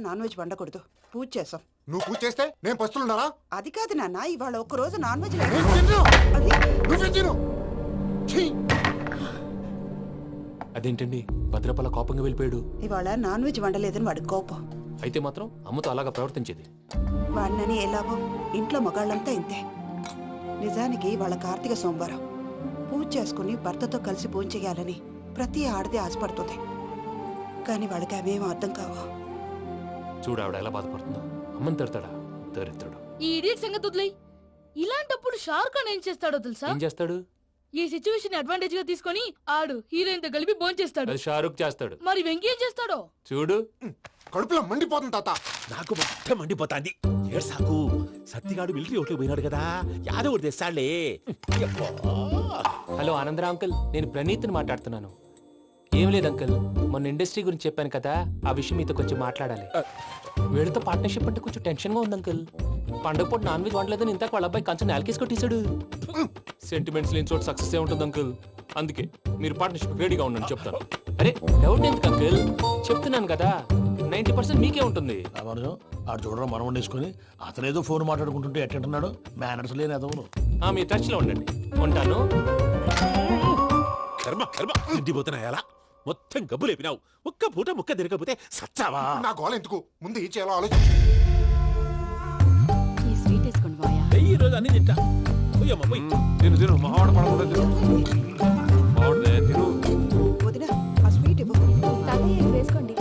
Non veg వండకూడదు. పూజ చేసాం. నువ్వు పూజ చేస్తే నేను పస్తులున్నారా? అది కాదు నాన్న, ఇవాళ ఒక్క రోజు నాన్ వెజ్ లేదు. అదేంటండి భద్రపల కోపంగా వెళ్ళిపోయాడు? ఇవాళ నాన్ వెజ్ వండలేదని వాడి కోపం. అయితే మాత్రం అమ్మతో అలాగా ప్రవర్తించేది. వాడినని ఎలాగో ఇంట్లో మగాళ్ళంతా ఇంతే. నిజానికి వాళ్ళ కార్తీక సోమవారం పూజ చేసుకుని భర్తతో కలిసి పూజ చేయాలని ప్రతి ఆడది ఆశపడుతుంది. కానీ వాళ్ళకి అవేం అర్థం కావు. చూడు ఆవిడ ఎలా బాధపడుతుందో. అమ్మని తిడతాడా దరిద్రుడు. ఈ ఇడియట్ సంగతి వదిలేయ్. ఇలాంటప్పుడు షారుఖ్ ఖాన్ ఏం చేస్తాడో తెలుసా? ఏం చేస్తాడు? ఈ సిచ్యువేషన్ అడ్వాంటేజ్ గా తీసుకొని ఆడు హీరోయిన్ తో కలిపి బోన్ చేస్తాడు. అది షారుఖ్ చేస్తాడు. మరి వెంకీ ఏం చేస్తాడో చూడు. కడుపులో మండిపోతుంది తాత. నాకు మొత్తం మండిపోతాంది. ఏడు సాకు సత్తిగాడు మిలిటరీ ఓట్లు పోయినాడు కదా, యాదవ్ తెస్తాడులే. హలో ఆనందరా అంకుల్, నేను ప్రణీత్ని మాట్లాడుతున్నాను. ఏం లేదు అంకుల్, మొన్న ఇండస్ట్రీ గురించి చెప్పాను కదా, ఆ విషయం మీతో కొంచెం మాట్లాడాలి. వీళ్ళతో పార్ట్నర్షిప్ అంటే కొంచెం టెన్షన్ గా ఉంది అంకుల్. పండగ పూట నాన్ వెజ్ వండలేదని ఇంతకు వాళ్ళ అబ్బాయి కంచెం నేలకేసి కొట్టేశాడు. సెంటిమెంట్స్ లేని చోట సక్సెస్ ఏ ఉంటుంది అంకుల్. అందుకే మీరు పార్ట్నర్షిప్ రెడీగా ఉండండి చెప్తాను. అరే డౌట్ ఎందుకు అంకుల్, చెప్తున్నాను కదా 90% మీకే ఉంటుంది. ఆడు చూడడం మనం వండేసుకుని అతనేదో ఫోన్ మాట్లాడుకుంటుంటే ఎట్టంటున్నాడు. మేనర్స్ లేని అదవును. మీ టచ్ లో ఉండండి. ఉంటాను. కర్మ కర్మ తిండిపోతున్నా ఎలా మొత్తం గబ్బు లేపినావు. ఒక్క పూట ముక్క తిరగకపోతే సచ్చావా? నా గోల ఎందుకు, ముందు ఏం చేయాలో ఆలోచించు. ఈ స్వీట్ వేసుకోండి బాయా. ఈ రోజు అన్ని తింటా. పోయమ్మ పోయి. తిను తిను మావాడ పడకుండా తిను. మావాడనే తిను. వదిన ఆ స్వీట్ ఇవ్వు. వేసుకోండి.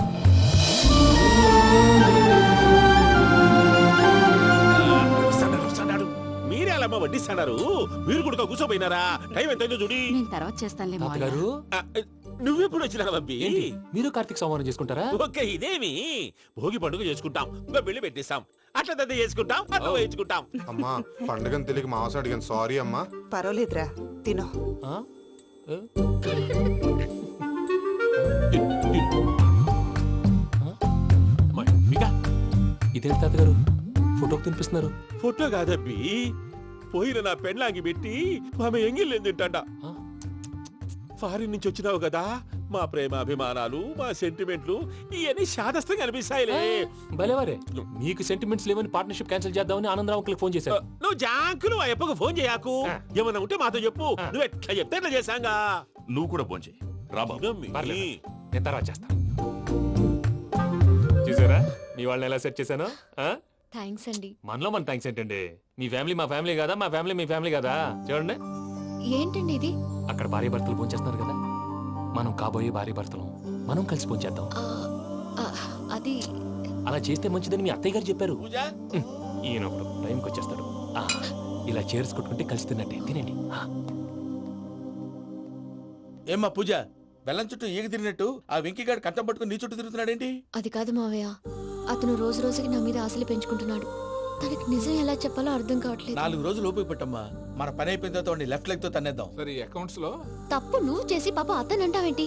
వస్తాడు. మీరే అలా వడ్డిస్తాడారు. మీరు కూడా కూర్చోపోయినారా? టైం ఎంతైందో చూడి. నేను తర్వాత చేస్తానులే తాతగారు నువ్వెప్పుడు వచ్చినా బంబి? ఏంటి మీరు కార్తీక సంహారం చేసుకుంటారా? ఓకే, ఇదేమి భోగి పండుగ చేసుకుంటాం, ఇంకా బిల్లు పెట్టిస్తాం, అట్లా దద్ద చేసుకుంటాం, అట్లా వేయించుకుంటాం. అమ్మా పండుగని తెలియక మావస అడిగాను, సారీ అమ్మా. పర్వాలేదురా, తినో. ఆ? ఏ? ఇదేంటి తాతగారు ఫోటోకి తినిపిస్తున్నారు? ఫోటో కాదబ్బి, పోయిన నా పెళ్ళాంగి పెట్టి ఆమె ఎంగిల్లేం తింటాడ. ఫారిన్ నుంచి వచ్చినావు కదా, మా ప్రేమ అభిమానాలు, మా సెంటిమెంట్లు ఇవన్నీ శాదస్తంగా అనిపిస్తాయిలే. భలేవారే, మీకు సెంటిమెంట్స్ లేవని పార్ట్నర్షిప్ క్యాన్సిల్ చేద్దామని ఆనందరావు అంకుల్కి ఫోన్ చేశారు. నువ్వు జాంకులు ఆ అప్పకు ఫోన్ చేయకు. ఏమన్నా ఉంటే మాతో చెప్పు. నువ్వు ఎట్లా చెప్తే ఎట్లా చేశాంగా. నువ్వు కూడా ఫోన్ చేయి. పర్లేదు, నేను తర్వాత చేస్తాను. చూసారా మీ వాళ్ళని ఎలా సెట్ చేశాను? థ్యాంక్స్ అండి. మనలో మన థ్యాంక్స్ ఏంటండి? మీ ఫ్యామిలీ మా ఫ్యామిలీ కదా, మా ఫ్యామిలీ మీ ఫ్యామిలీ కదా. చూడండి, ఏంటండి ఇది? అక్కడ భార్య భర్తలు ఫోన్ చేస్తున్నారు కదా, మనం కాబోయే భార్య భర్తలు మనం కలిసి ఫోన్ చేద్దాం. అది అలా చేస్తే మంచిదని మీ అత్తయ్య గారు చెప్పారు. పూజ ఈయన ఒకడు టైంకి వచ్చేస్తాడు. ఇలా చేర్స్ కొట్టుకుంటే కలిసి తిన్నట్టే. తినండి. ఏమ్మా పూజ, బెల్లం చుట్టూ ఈగ తిరిగినట్టు ఆ వెంకీగాడు కంచం పట్టుకుని నీ చుట్టూ తిరుగుతున్నాడేంటి? అది కాదు మావయ్య, అతను రోజు రోజుకి నా మీద ఆశలు పెంచుకుంటున్నాడు. తనకి నిజం ఎలా చెప్పాలో అర్థం కావట్లేదు. 4 రోజులు ఓపిక పట్టమ్మా, మన పని అయిపోయిన తర్వాత లెఫ్ట్ లెగ్ తో తన్నేద్దాం. సరే అకౌంట్స్ లో తప్పు నువ్వు చేసి పాప అతను అంటావేంటి?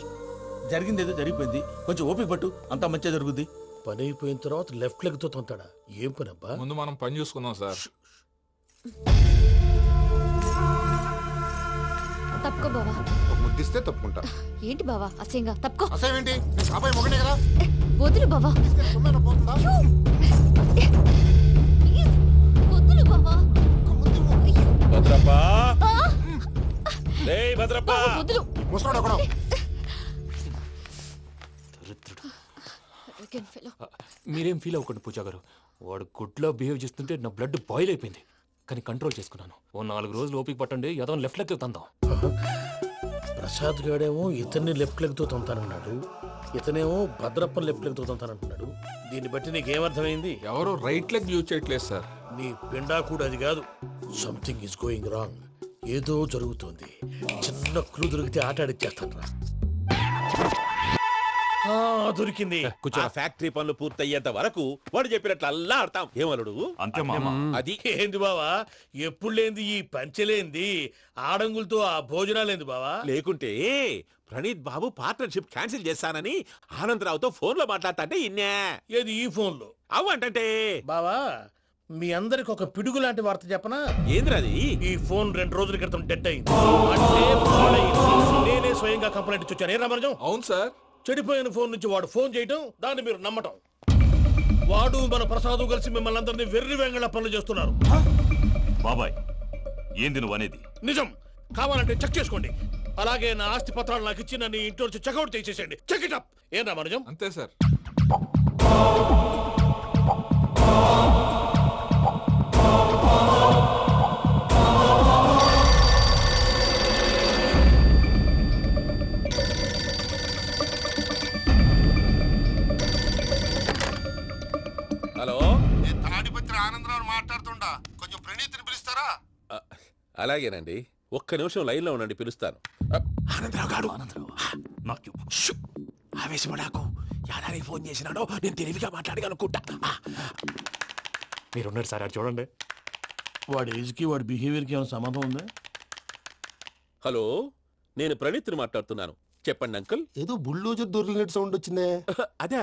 జరిగిందేదో జరిగిపోయింది, కొంచెం ఓపిక పట్టు, అంతా మంచిగా జరుగుద్ది. పని అయిపోయిన తర్వాత లెఫ్ట్ లెగ్ తో తొంతాడా? ఏం పని అబ్బా? ముందు మనం పని చూసుకుందాం సార్. తప్పుకో బావా. ఒక ముద్దిస్తే తప్పుకుంటా. ఏంటి బావా అసహ్యంగా? తప్పుకో. అసేమేంటి, నేను కాబోయే మొగనే కదా. వదులు బావా. ఇస్తే సొమ్మేనా పోతుందా? వదులు బావా. భద్రప్ప, భద్రప్ప, వదులు. ముసలోడు ఒకడు. మీరేం ఫీల్ అవ్వకండి పూజా గారు. వాడు గుడ్లో బిహేవ్ చేస్తుంటే నా బ్లడ్ బాయిల్ అయిపోయింది. కానీ కంట్రోల్ చేసుకున్నాను. ఓ 4 రోజులు ఓపిక పట్టండి, ఏదో లెఫ్ట్ లెగ్ తందాం. ప్రసాద్ గాడేమో ఇతన్ని లెఫ్ట్ లెగ్ తో తొంతానన్నాడు, ఇతనేమో భద్రప్పని లెఫ్ట్ లెగ్ తో తొంతానంటున్నాడు. దీన్ని బట్టి నీకేమర్థమైంది? ఎవరు రైట్ లెగ్ యూజ్ చేయట్లేదు సార్. నీ పిండా కూడా అది కాదు. Something is going wrong. ఏదో జరుగుతోంది. చిన్న క్లూ దొరికితే ఆట ఆడిచ్చేస్తాను రా. దొరికింది. ఆ ఫ్యాక్టరీ పనులు పూర్తయ్యేంత వరకు వాడు చెప్పినట్లు అల్లా ఆడతాం. ఏమలుడు అంతే మామ. అది ఏంది బావా, ఎప్పుడు లేంది ఈ పంచలేంది, ఆడంగులతో ఆ భోజనాలేంది బావా? లేకుంటే ప్రణీత్ బాబు పార్ట్నర్షిప్ క్యాన్సిల్ చేస్తానని ఆనందరావుతో ఫోన్ లో మాట్లాడతాంటే ఇన్నే. ఏది ఈ ఫోన్ లో? అవ్వంటే బావా, మీ అందరికి ఒక పిడుగు లాంటి వార్త చెప్పనా? ఏంద్రది? ఈ ఫోన్ 2 రోజుల క్రితం డెడ్ అయింది. అంటే పాడైంది. నేనే స్వయంగా కంప్లైంట్ ఇచ్చాను. ఏ రామరాజం? అవును సార్. చెడిపోయిన ఫోన్ నుంచి వాడు ఫోన్ చేయటం, దాన్ని మీరు నమ్మటం. వాడు మన ప్రసాదు కలిసి మిమ్మల్ని అందరినీ వెర్రి వెంగళ పనులు చేస్తున్నారు. బాబాయ్ ఏంది నువ్వు అనేది? నిజం. కావాలంటే చెక్ చేసుకోండి. అలాగే నా ఆస్తి పత్రాలు నాకు ఇచ్చి నన్ను ఇంట్లో నుంచి చెక్అౌట్ చేసేసండి. Check it up. ఏం రామానుజం? అంతే సార్. హలో, నేను తాడిపత్రి ఆనందరావు మాట్లాడుతుండా, కొంచెం ప్రణీతిని పిలుస్తారా? అలాగేనండి, ఒక్క నిమిషం లైన్లో ఉండండి, పిలుస్తాను. ఆనందరావు గాడు. ఆవేశపడాకు. యాదానికి ఫోన్ చేసినాడో నేను తెలివిగా మాట్లాడగలనుకుంటా. మీరున్నారు సార్, అది చూడండి. వాడి ఏజ్కి వాడి బిహేవియర్కి ఏమైనా సంబంధం ఉందా? హలో, నేను ప్రణీత్ని మాట్లాడుతున్నాను. చెప్పండి అంకుల్. ఏదో బుల్డోజర్ దొరికినట్టు సౌండ్ వచ్చిందే. అదే,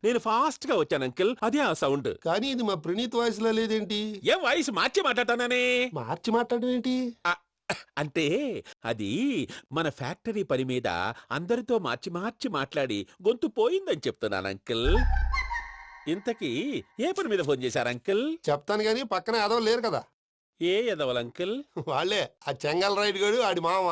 నేను ఫాస్ట్ గా వచ్చాను అంకుల్, అదే ఆ సౌండ్. కానీ ఇది మా ప్రణీత్ వాయిస్ లో లేదేంటి? ఏ వాయిస్ మార్చి మాట్లాడతాననే? మార్చి మాట్లాడడం ఏంటి? అంటే అది మన ఫ్యాక్టరీ పని మీద అందరితో మార్చి మార్చి మాట్లాడి గొంతు పోయిందని చెప్తున్నాను అంకుల్. ఇంతకీ ఏ పని మీద ఫోన్ చేశారు అంకుల్? చెప్తాను గానీ పక్కన ఏదో లేరు కదా. ఏ ఎదవలు అంకుల్? వాళ్ళే ఆ చెంగల్ రైడ్ గడు ఆడి మామ.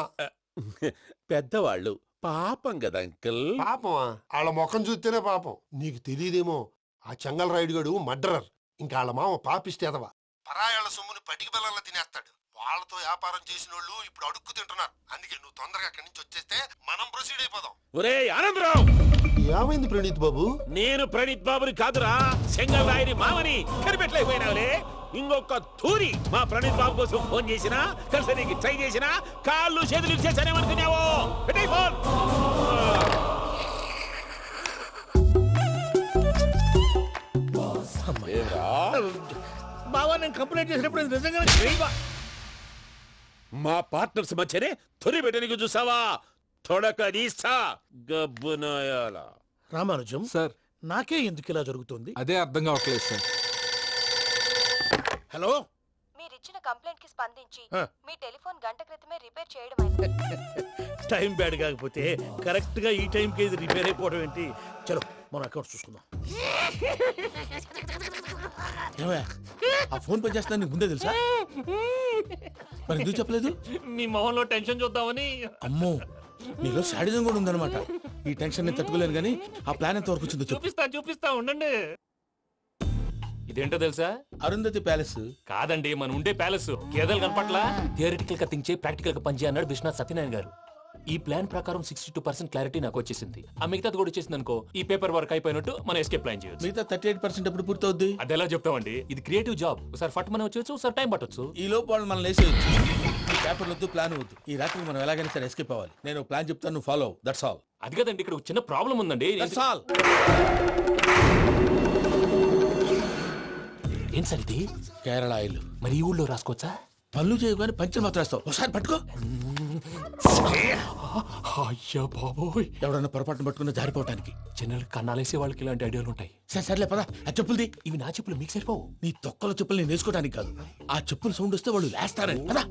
పెద్దవాళ్ళు, పాపం కదా అంకుల్. పాపమా? వాళ్ళ ముఖం చూస్తేనే పాపం. నీకు తెలియదేమో, ఆ చెంగల్ రైడ్ గడు మర్డరర్. ఇంకా వాళ్ళ మామ పాపిస్తేదవా. పరాయాళ్ళ సొమ్ముని పటికి బెల్లంలో తినేస్తాడు. వాళ్ళతో వ్యాపారం చేసిన వాళ్ళు ఇప్పుడు అడుక్కు తింటున్నారు. అందుకే నువ్వు తొందరగా అక్కడి నుంచి వచ్చేస్తే మనం ప్రొసీడ్ అయిపోదాం. ఒరే ఆనందరావు! ఏమైంది ప్రణీత్ బాబు? నేను ప్రణీత్ బాబుని కాదురా, సెంగల్ రాయని మామని. కనిపెట్టలేకపోయినావులే. ఇంకొక తూరి మా ప్రణీత్ బాబు కోసం ఫోన్ చేసినా, కలిసి నీకు ట్రై చేసినా కాళ్ళు చేతులు ఇచ్చేసానేమనుకున్నావు. పెట్టేయ్ ఫోన్. బావా, నేను కంప్లైంట్ చేసినప్పుడు ఇది నిజంగానే చేయవా? మా పార్ట్నర్స్ మధ్యనే తొలి పెట్టడానికి చూసావా? తొడక నీస్తా గబ్బునాయాల. రామానుజం సార్, నాకే ఎందుకు ఇలా జరుగుతుంది? అదే అర్థం కావట్లేదు సార్. హలో, మీరిచ్చిన కంప్లైంట్ కి స్పందించి ఆ. మీ టెలిఫోన్ గంట క్రితమే రిపేర్ చేయడం. టైం బ్యాడ్ కాకపోతే కరెక్ట్ గా ఈ టైంకి ఇది రిపేర్ అయిపోవడం ఏంటి? చలో మన అకౌంట్ చూసుకుందాం. ఏమయ్య, ఆ ఫోన్ పని చేస్తున్నా నీకు ముందే తెలుసా? మరి ఎందుకు చెప్పలేదు? మీ మొహంలో టెన్షన్ చూద్దామని. అమ్మో, నీలో శాడిజం కూడా ఉందన్నమాట. ఈ టెన్షన్ నేను తట్టుకోలేను కానీ ఆ ప్లాన్ ఎంత వరకు వచ్చిందో చెప్పు. చూపిస్తా ఉండండి. ఇదేంటో తెలుసా? అరుంధతి ప్యాలెస్ కాదండి, మన ఉండే ప్యాలెస్. గేదెలు కనపట్లా? థియరిటికల్ గా థింక్ చేయి, ప్రాక్టికల్ గా పనిచేయ అన్నాడు విశ్వనాథ్ సత్యనారాయణ గారు. ఈ ప్లాన్ ప్రకారం 62% క్లారిటీ నాకు వచ్చేసింది. ఆ మిగతాది కూడా వచ్చేసింది అనుకో, ఈ పేపర్ వర్క్ అయిపోయినట్టు మనం ఎస్కేప్ ప్లాన్ చేయొచ్చు. మిగతా 38% ఎప్పుడు పూర్తవుద్ది? అది ఎలా చెప్తామండి? ఇది క్రియేటివ్ జాబ్. ఒకసారి ఫట్ మనం వచ్చేచ్చు, ఒకసారి టైం పట్టొచ్చు. ఈ లోపు వాళ్ళు మనం లేసేయచ్చు. ఈ పేపర్ వద్దు, ప్లాన్ వద్దు. ఈ రాత్రికి మనం ఎలాగైనా సరే ఎస్కేప్ అవ్వాలి. నేను ప్లాన్ చెప్తాను, నువ్వు ఫాలో. That's all. అది కదండి, ఇక్కడ ఒక చిన్న ప్రాబ్లం ఉందండి. That's all. ఏం సార్ ఇది? కేరళ ఆయిల్. మరి ఈ ఊళ్ళో రాసుకోవచ్చా? పనులు చేయగానే పంచర్ మాత్రం వేస్తావు. ఒకసారి పట్టుకో. అయ్యా బాబోయ్, ఎవడన్నా పొరపాటున పట్టుకున్న జారిపోవటానికి. జనరల్ కన్నాలేసే వాళ్ళకి ఇలాంటి ఐడియాలు ఉంటాయి. సర్లే పదా, ఆ చెప్పులది. ఇవి నా చెప్పులు, మీకు సరిపోవు. నీ తొక్కల చెప్పులు నేను వేసుకోవడానికి కాదు, ఆ చెప్పులు సౌండ్ వస్తే వాళ్ళు లేస్తారని. పదా.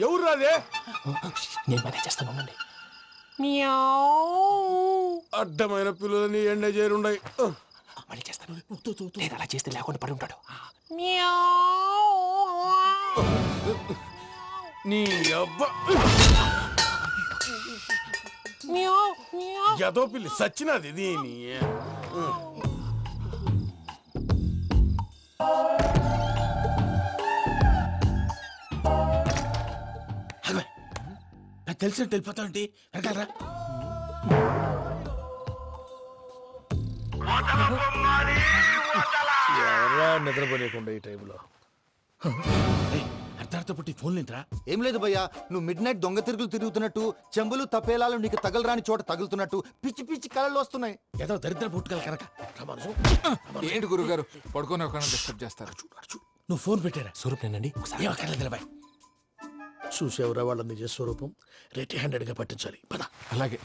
ఎవరు రాదే? నేను పనే చేస్తాను, ఉండండి. అడ్డమైన పిల్లలని ఎండ చేరుండయి. మళ్ళీ చేస్తాను. లేదు, అలా చేస్తే లేకుండా పడి ఉంటాడు. నీ అబ్బ ఎదో పిల్లి సచ్చినది దీని. నాకు తెలిసినట్టు వెళ్ళిపోతా ఉంటే వెనకాలరా. ఎవరా నిద్రపోలేకుండా ఈ టైంలో? అర్ధార్థ పుట్టి ఫోన్ లేంట్రా. ఏం లేదు భయ్యా, నువ్వు మిడ్ నైట్ దొంగ తిరుగులు తిరుగుతున్నట్టు, చెంబులు తపేలాలు నీకు తగలరాని చోట తగులుతున్నట్టు పిచ్చి పిచ్చి కళలు వస్తున్నాయి. ఏదో దరిద్ర పుట్టుకల కనుక. ఏంటి గురుగారు పడుకొని ఒక డిస్టర్బ్ చేస్తారు? నువ్వు ఫోన్ పెట్టారా? స్వరూప్ నేనండి. నిలబాయ్. చూసేవరా వాళ్ళ నిజ స్వరూపం. రెట్టి హ్యాండెడ్ గా పట్టించాలి. పద. అలాగే.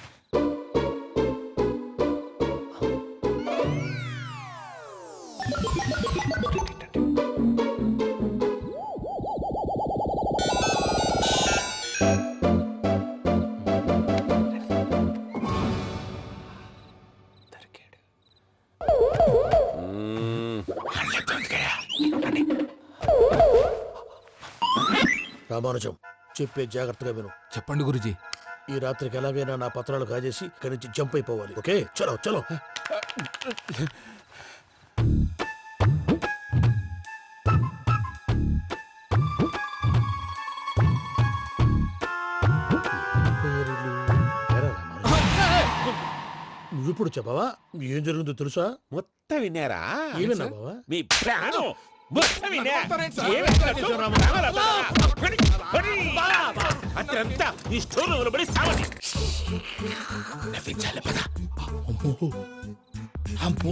రామానుజం చెప్పే జాగ్రత్తగా విను. చెప్పండి గురుజీ. ఈ రాత్రికి ఎలాగైనా నా పత్రాలు కాజేసి ఇక్కడి నుంచి జంప్ అయిపోవాలి. ఓకే, చలో చలో. నువ్విప్పుడు చెప్పవా ఏం జరుగుతుందో తెలుసా? మొత్తం విన్నారా? ఏమన్నా బావా? మీ ప్రాణం మొత్తం విన్నా. అతనంతా ఈ స్టోర్ రూమ్ లో పడి సావండి. నవ్వించాలి పద. అమ్మో అమ్మో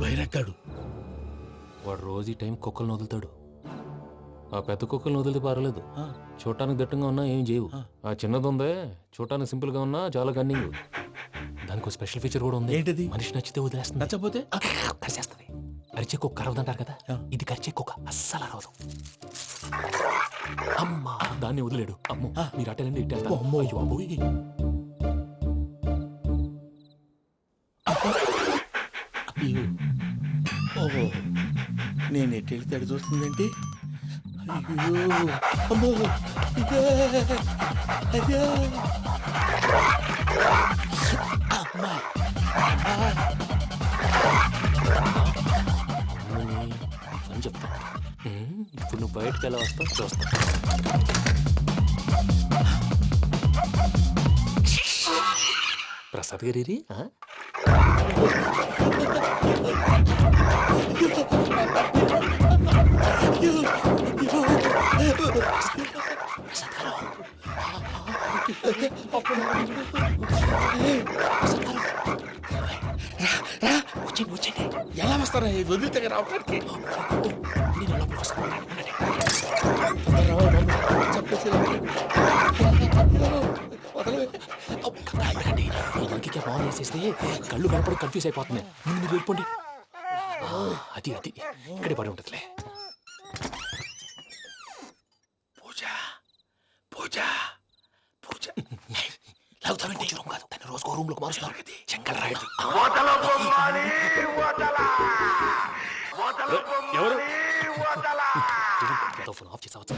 బయరక్కాడు. వాడు రోజు ఈ టైం కుక్కలను వదులుతాడు. ఆ పెద్ద కుక్కలను వదిలితే పర్వాలేదు, చూడటానికి దట్టంగా ఉన్నా ఏం చేయవు. ఆ చిన్నది ఉందే చూడటానికి సింపుల్ గా ఉన్నా చాలా గన్నింగ్. దానికి ఒక స్పెషల్ ఫీచర్ కూడా ఉంది. ఏంటిది? మనిషి నచ్చితే వదిలేస్తుంది, నచ్చపోతే కరిచేస్తుంది. అరిచే కుక్క అరవదంటారు కదా, ఇది కరిచే కుక్క అస్సలు అరవదు. అమ్మా దాన్ని వదిలేడు. అమ్మో మీరు అటెండి ఇటు వెళ్తారు. అమ్మో అయ్యో అబ్బోయ్. ఓహో నేను ఎటు వెళ్తే అటు చూస్తుందంటే అయ్యో అమ్మో ఇదే అయ్యో అమ్మా అని చెప్తా. ఇప్పుడు నువ్వు బయటకు ఎలా వస్తావు చూస్తా. ప్రసాద్ గారి ఎలా వస్తారా వదిలితే రావడానికి? ఇంకే బాగా వేసేస్తే కళ్ళు కనపడి కన్ఫ్యూజ్ అయిపోతున్నాయి. ముందు మీరు వెళ్ళిపోండి. అది అది ఇక్కడే పడి ఉంటుందిలే. పూజ పూజ పూజ లాగుతామంటే రూమ్ కాదు, తన రోజుకో రూమ్ లోకి మారుస్తున్నారు కదా. చెంగల్ రాయడు. ఎవరు? ఫోన్ ఆఫ్ చేసావచ్చు.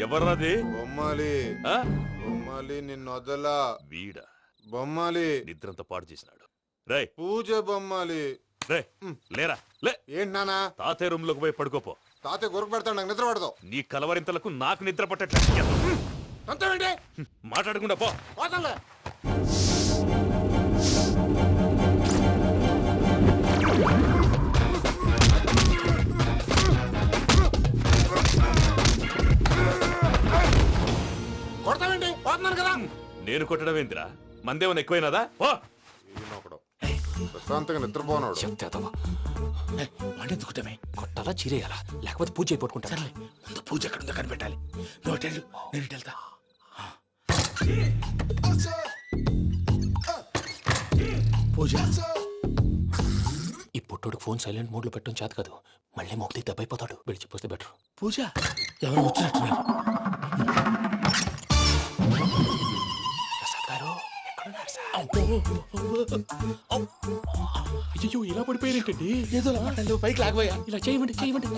ఎవర్రాది? బొమ్మాలి బొమ్మాలి నిన్ను వదలా. వీడ బొమ్మాలి నిద్రంతా పాడు చేసినాడు. రే పూజ బొమ్మాలి. రే లేరా లే. ఏంటి నానా? తాతయ్య రూమ్ లోకి పోయి పడుకోపో. తాతయ్య గొరకు పెడతాడు, నాకు నిద్ర పడతావు. నీ కలవరింతలకు నాకు నిద్ర పట్టట్లేదు. అంతేంటి? మాట్లాడకుండా పో. పోతాలే. కొడతావేంటి? పోతున్నాను కదా. నేను కొట్టడం ఏంటిరా? మందేమన్నా ఎక్కువైనదా? ఓ ఈయనొకడు ప్రశాంతంగా నిద్రపోనాడు. చెప్తేదవా వండెందుకుంటామే? కొట్టాలా చీరేయాలా లేకపోతే పూజ అయిపోట్టుకుంటా. ముందు పూజ ఎక్కడ ఉందో కనిపెట్టాలి. నువ్వు వెళ్ళు, నేను ఇటు వెళ్తా. పూజ ఈ పుట్టోడు ఫోన్ సైలెంట్ మోడ్ లో పెట్టడం చేత కాదు. మళ్ళీ మోక్తి దెబ్బైపోతాడు. విడిచిపోతే బెటర్. పూజ ఎవరు వచ్చినట్టున్నారు? ప్రసాద్ గారు ఎక్కడున్నారు సార్? అయ్యో ఇలా పడిపోయినట్టండి. ఏదో మాటలు పైకి లాగబోయా. ఇలా చేయమండి చేయమండి.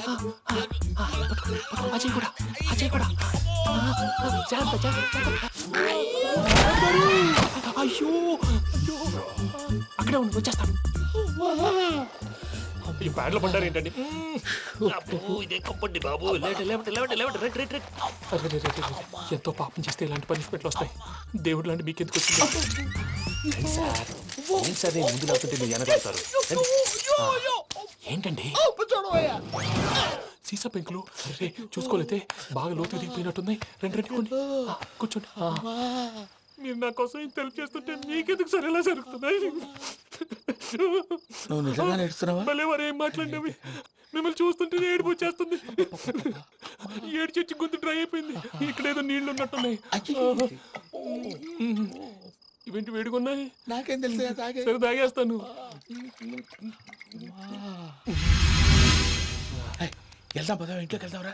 అజయ్ కూడా అజయ్ కూడా జాగ్రత్త జాగ్రత్త. అయ్యో అక్కడే ఉండి వచ్చేస్తాను. ఈ బ్యాడ్లో పడ్డారు ఏంటండి? ఎంతో పాపం చేస్తే ఇలాంటి పనిష్మెంట్లు వస్తాయి. దేవుడు లాంటి మీకెందుకు వచ్చింది సార్? ముందు లేకుంటే మీరు వెనకాడతారు. ఏంటండి సీసా పెంకులు చూసుకోలేతే బాగా లోతు దిగిపోయినట్టున్నాయి. రెండు కూర్చోండి. మీరు నా కోసం ఇంత హెల్ప్ చేస్తుంటే మీకెందుకు సరే ఎలా జరుగుతున్నాయి? నువ్వు నిజంగా నేర్చుకున్నావా? భలే వారు ఏం మాట్లాడినవి. మిమ్మల్ని చూస్తుంటే ఏడుపు వచ్చేస్తుంది. ఏడ్చి గొంతు డ్రై అయిపోయింది. ఇక్కడ ఏదో నీళ్లు ఉన్నట్టున్నాయి. ఇవేంటి వేడుకున్నాయి? నాకేం తెలుసు. సరే తాగేస్తాను. వెళ్దాం పదా, ఇంట్లోకి వెళ్దాంరా.